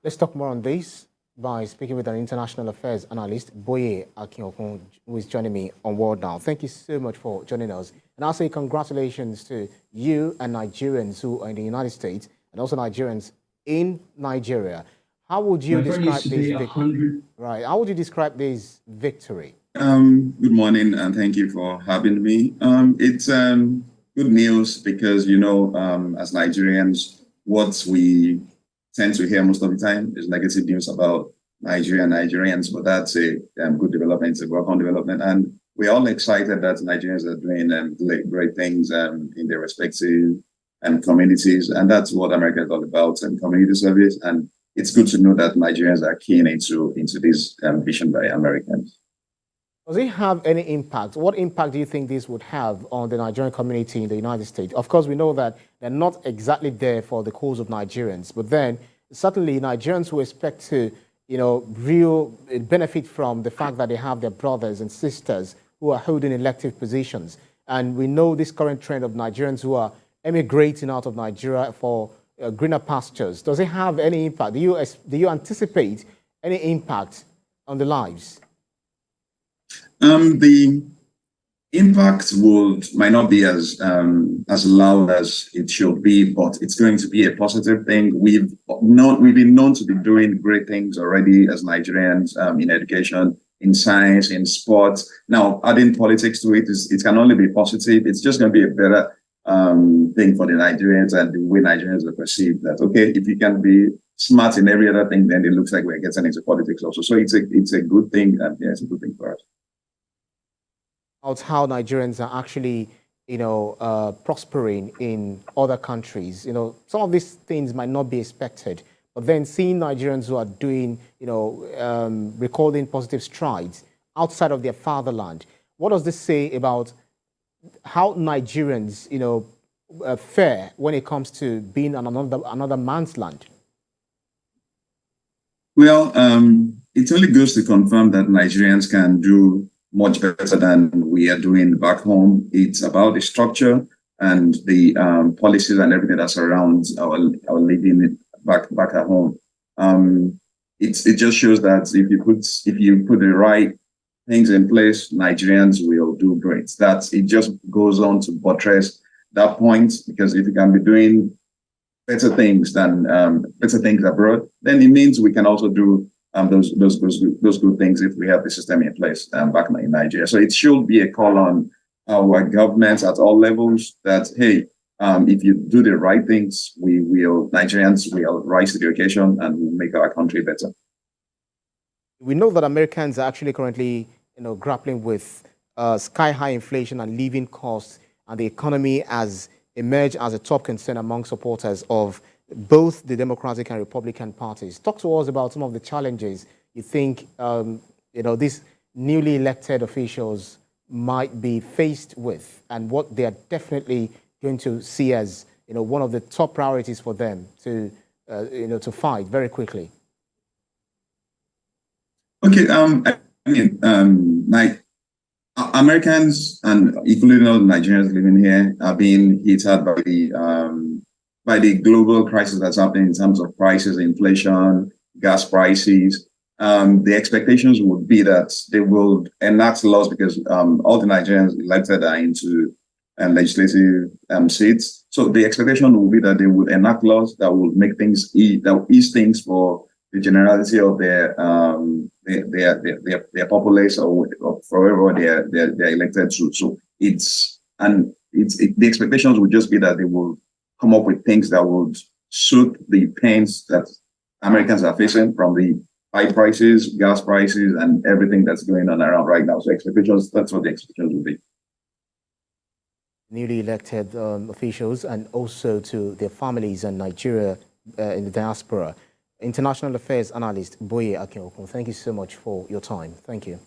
Let's talk more on this by speaking with an international affairs analyst, Boye Akinokun, who is joining me on World Now. Thank you so much for joining us. And I'll say congratulations to you and Nigerians who are in the United States and also Nigerians in Nigeria. How would you describe this victory? Right. How would you describe this victory? Good morning, and thank you for having me. It's good news because, as Nigerians, what we tend to hear most of the time is negative news about Nigeria and Nigerians, but that's a good development, it's a welcome development. And we're all excited that Nigerians are doing great things in their respective communities. And that's what America is all about, community service. And it's good to know that Nigerians are keen into this vision by Americans. Does it have any impact? What impact do you think this would have on the Nigerian community in the United States? Of course, we know that they're not exactly there for the cause of Nigerians, but then certainly Nigerians who expect to, real benefit from the fact that they have their brothers and sisters who are holding elective positions. And we know this current trend of Nigerians who are emigrating out of Nigeria for greener pastures. Does it have any impact? Do you anticipate any impact on the lives? The impact might not be as loud as it should be, but it's going to be a positive thing. We've been known to be doing great things already as Nigerians in education, in science, in sports. Now, adding politics to it can only be positive. It's just going to be a better thing for the Nigerians and the way Nigerians are perceived that, okay, if you can be smart in every other thing, then it looks like we're getting into politics also. So it's a good thing, and yeah, it's a good thing for us. Out how Nigerians are actually, prospering in other countries. Some of these things might not be expected, but then seeing Nigerians who are doing, recording positive strides outside of their fatherland, what does this say about how Nigerians, fare when it comes to being on another man's land? Well, it only goes to confirm that Nigerians can do much better than we are doing back home. It's about the structure and the policies and everything that surrounds our living back at home. It just shows that if you put the right things in place, Nigerians will do great. It just goes on to buttress that point, because if you can be doing better things abroad, then it means we can also do those good things if we have the system in place back in Nigeria. So it should be a call on our governments at all levels that, hey, if you do the right things, Nigerians will rise to the occasion and we'll make our country better. We know that Americans are actually currently, grappling with sky-high inflation and living costs, and the economy has emerged as a top concern among supporters of both the Democratic and Republican parties. Talk to us about some of the challenges you think, these newly elected officials might be faced with, and what they are definitely going to see as, one of the top priorities for them to fight very quickly. Okay, Americans and including all the Nigerians living here are being hit hard by the global crisis that's happening in terms of prices, inflation, gas prices. The expectations would be that they will enact laws, because all the Nigerians elected are into legislative seats. So the expectation will be that they would enact laws that will make things that will ease things for the generality of their populace or for wherever they're elected to. So the expectations would just be that they will come up with things that would suit the pains that Americans are facing from the high prices, gas prices, and everything that's going on around right now. So that's what the expectations will be. Newly elected officials, and also to their families and Nigeria in the diaspora. International affairs analyst Boye Akinokun, thank you so much for your time. Thank you.